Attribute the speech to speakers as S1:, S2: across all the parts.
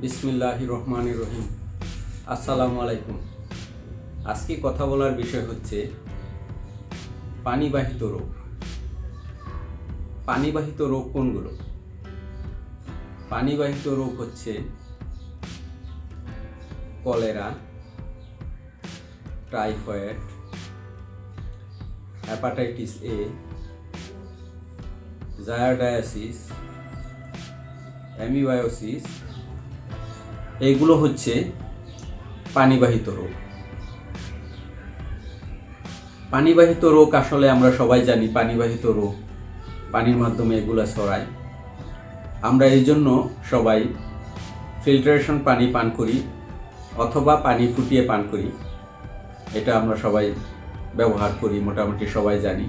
S1: বিসমিল্লাহির রহমানির রহিম। আসসালামু আলাইকুম। আজকে কথা বলার বিষয় হচ্ছে পানিবাহিত রোগ। পানিবাহিত রোগ কোনগুলো? পানিবাহিত রোগ হচ্ছে cholera, typhoid, hepatitis A, giardiasis, amoebiasis, এইগুলো হচ্ছে পানিবাহিত রোগ। পানিবাহিত রোগ আসলে আমরা সবাই জানি পানিবাহিত রোগ পানির মাধ্যমে এগুলো ছড়ায়। আমরা এই জন্য সবাই ফিল্টারেশন পানি পান করি অথবা পানি ফুটিয়ে পান করি। এটা আমরা সবাই ব্যবহার করি, মোটামুটি সবাই জানি।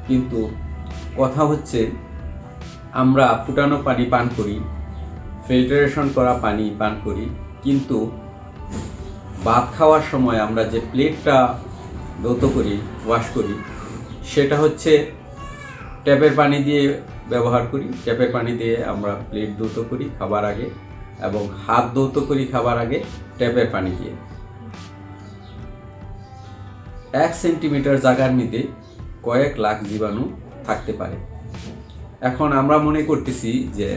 S1: কিন্তু কথা হচ্ছে আমরা ফুটানো পানি পান করি, ফিল্টারেশন করা পানি পান করি, কিন্তু ভাত খাওয়ার সময় আমরা যে প্লেটটা ধৌত করি, ওয়াশ করি, সেটা হচ্ছে ট্যাপের পানি দিয়ে ব্যবহার করি। ট্যাপের পানি দিয়ে আমরা প্লেট ধৌত করি খাবার আগে, এবং হাত ধৌত করি খাবার আগে ট্যাপের পানি দিয়ে। 1 সেন্টিমিটার জায়গার মধ্যে কয়েক লাখ জীবাণু থাকতে পারে। এখন আমরা মনে করতেছি যে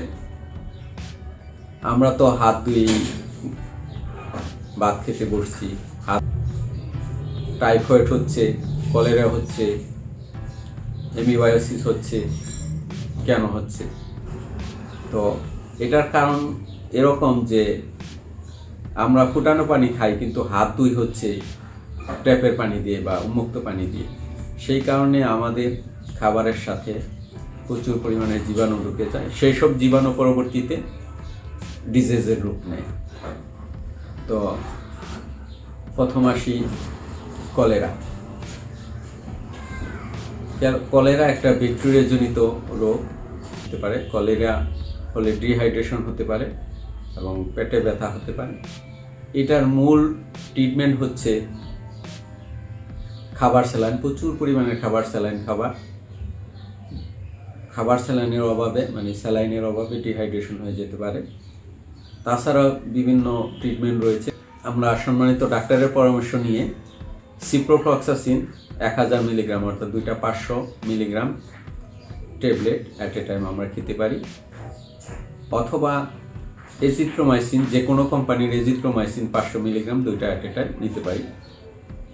S1: আমরা তো হাত ধুয়ে ভাত খেতে বসছি, হাত টাইফয়েড হচ্ছে, কলেরা হচ্ছে, অ্যামিবায়োসিস হচ্ছে, কেন হচ্ছে? তো এটার কারণ এরকম যে আমরা ফুটানো পানি খাই, কিন্তু হাত ধুই হচ্ছে ট্যাপের পানি দিয়ে বা উন্মুক্ত পানি দিয়ে। সেই কারণে আমাদের খাবারের সাথে প্রচুর পরিমাণে জীবাণু ঢুকে যায়। সেই সব জীবাণু পরবর্তীতে ডিজিজের রূপ নেয়। তো প্রথম আসি কলেরা। কলেরা একটা ব্যাকটেরিয়াজনিত রোগ হতে পারে। কলেরা হলে ডিহাইড্রেশন হতে পারে এবং পেটে ব্যথা হতে পারে। এটার মূল ট্রিটমেন্ট হচ্ছে খাবার স্যালাইন, প্রচুর পরিমাণে খাবার স্যালাইন খাবার স্যালাইনের অভাবে, মানে স্যালাইনের অভাবে ডিহাইড্রেশন হয়ে যেতে পারে। তাছাড়াও বিভিন্ন ট্রিটমেন্ট রয়েছে। আমরা সম্মানিত ডাক্তারের পরামর্শ নিয়ে সিপ্রোফ্লক্সাসিন 1000 মিলিগ্রাম অর্থাৎ 2টা 500 milligram tablet at a time আমরা খেতে পারি, অথবা এজিথ্রোমাইসিন, যে কোনো কোম্পানির এজিথ্রোমাইসিন 500 মিলিগ্রাম 2টা অ্যাট এ টাইম নিতে পারি।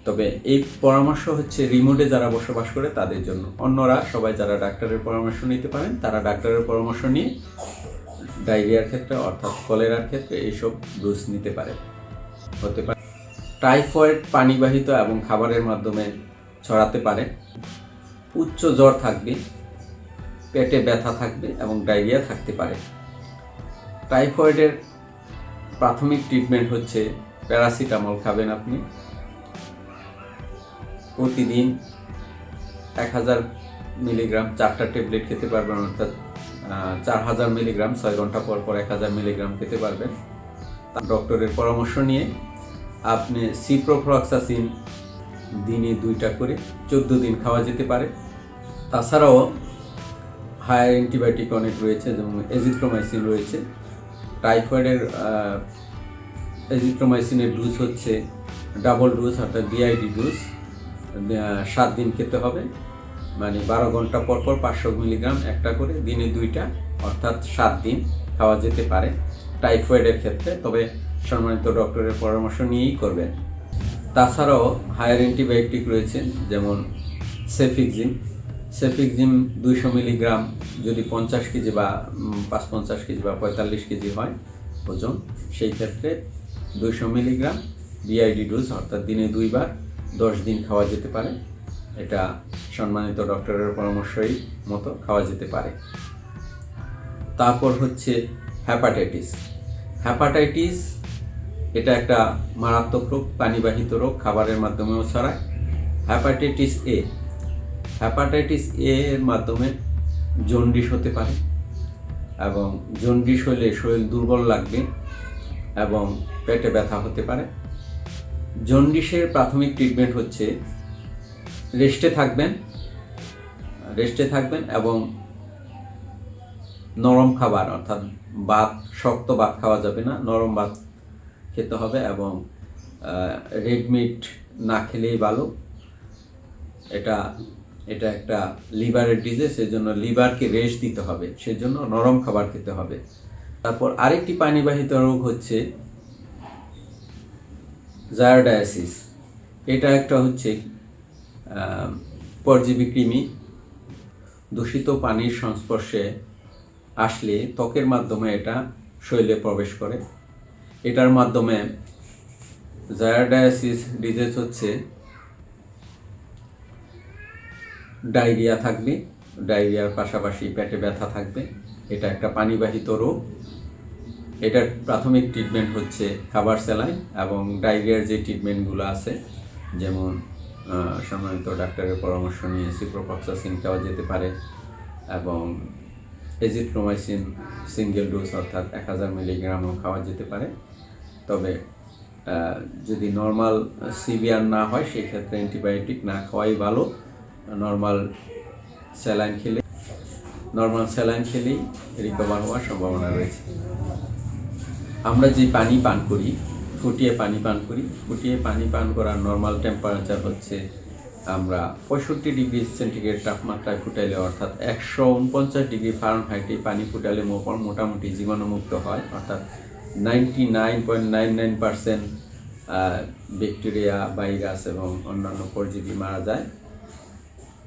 S1: তবে এই পরামর্শ হচ্ছে রিমোটে যারা বসবাস করে তাদের জন্য। অন্যরা সবাই যারা ডাক্তারের পরামর্শ নিতে পারেন, তারা ডাক্তারের পরামর্শ নিয়ে ডায়রিয়ার ক্ষেত্রে অর্থাৎ কলেরার ক্ষেত্রে এইসব ডোজ নিতে হতে পারে। টাইফয়েড পানিবাহিত এবং খাবারের মাধ্যমে ছড়াতে পারে। উচ্চ জ্বর থাকবে, পেটে ব্যথা থাকবে এবং ডায়রিয়া থাকতে পারে। টাইফয়েডের প্রাথমিক ট্রিটমেন্ট হচ্ছে প্যারাসিটামল খাবেন আপনি। প্রতিদিন 1000 মিলিগ্রাম 4টা ট্যাবলেট খেতে পারবেন, অর্থাৎ 4000 মিলিগ্রাম 6 ঘন্টা পর পর 1000 মিলিগ্রাম খেতে পারবেন। ডক্টরের পরামর্শ নিয়ে আপনি সিপ্রোফ্লক্সাসিন দিনে 2টা করে 14 দিন খাওয়া যেতে পারে। তাছাড়াও হায়ার অ্যান্টিবায়োটিক অনেক রয়েছে, যেমন এজিথ্রোমাইসিন রয়েছে। টাইফয়েডের এজিথ্রোমাইসিনের ডোজ হচ্ছে ডাবল ডোজ অর্থাৎ ডিআইডি ডোজ। 7 দিন খেতে হবে, মানে 12 ঘন্টা পর পর 500 মিলিগ্রাম একটা করে দিনে 2টা, অর্থাৎ 7 দিন খাওয়া যেতে পারে টাইফয়েডের ক্ষেত্রে। তবে সম্মানিত ডক্টরের পরামর্শ নিয়েই করবেন। তাছাড়াও হায়ার অ্যান্টিবায়োটিক রয়েছে, যেমন সেফিক্সিম 200 মিলিগ্রাম যদি 50 কেজি বা 55 কেজি বা 45 কেজি হয় ওজন, সেই ক্ষেত্রে 200 মিলিগ্রাম বিআইডি ডোজ অর্থাৎ দিনে 2 বার 10 দিন খাওয়া যেতে পারে। এটা সম্মানিত ডক্টরের পরামর্শই মতো খাওয়া যেতে পারে। তারপর হচ্ছে হেপাটাইটিস। এটা একটা মারাত্মক রোগ, পানিবাহিত রোগ, খাবারের মাধ্যমেও ছড়ায়। হেপাটাইটিস এ এর মাধ্যমে জন্ডিস হতে পারে, এবং জন্ডিস হলে শরীর দুর্বল লাগবে এবং পেটে ব্যথা হতে পারে। জন্ডিসের প্রাথমিক ট্রিটমেন্ট হচ্ছে রেস্টে থাকবেন এবং নরম খাবার অর্থাৎ ভাত, শক্ত ভাত খাওয়া যাবে না, নরম ভাত খেতে হবে এবং রেড মিট না খেলেই ভালো। এটা একটা লিভারের ডিজিজ, সেজন্য লিভারকে রেস্ট দিতে হবে, সেজন্য নরম খাবার খেতে হবে। তারপর আরেকটি পানিবাহিত রোগ হচ্ছে জায়ারডায়াসিস। এটা একটা হচ্ছে পরজীবী কৃমি দূষিত পানির সংস্পর্শে আসলে ত্বকের মাধ্যমে এটা শরীরে প্রবেশ করে। এটার মাধ্যমে জায়ারডায়াসিস ডিজিজ হচ্ছে ডায়রিয়া থাকবে, ডায়রিয়ার পাশাপাশি পেটে ব্যথা থাকবে। এটা একটা পানিবাহিত রোগ। এটার প্রাথমিক ট্রিটমেন্ট হচ্ছে খাবার স্যালাইন এবং ডায়রিয়ার যে ট্রিটমেন্টগুলো আছে, যেমন সম্মানিত ডাক্তারের পরামর্শ নিয়ে সিপ্রোফ্লক্সাসিন খাওয়া যেতে পারে এবং এজিথ্রোমাইসিন সিঙ্গেল ডোজ অর্থাৎ 1000 মিলিগ্রামও খাওয়া যেতে পারে। তবে যদি নর্মাল সিভিয়ার না হয় সেই ক্ষেত্রে অ্যান্টিবায়োটিক না খাওয়াই ভালো। নর্মাল স্যালাইন খেলেই রিকভার হওয়ার সম্ভাবনা রয়েছে। আমরা যে পানি পান করি, ফুটিয়ে পানি পান করার নর্মাল টেম্পারেচার হচ্ছে আমরা 65 ডিগ্রি সেন্টিগ্রেড তাপমাত্রায় ফুটাইলে, অর্থাৎ 149 ডিগ্রি ফারেনহাইটে পানি ফুটালে মোটামুটি জীবাণুমুক্ত হয়, অর্থাৎ 99.99% ব্যাকটেরিয়া, ভাইরাস এবং অন্যান্য পরজীবী মারা যায়।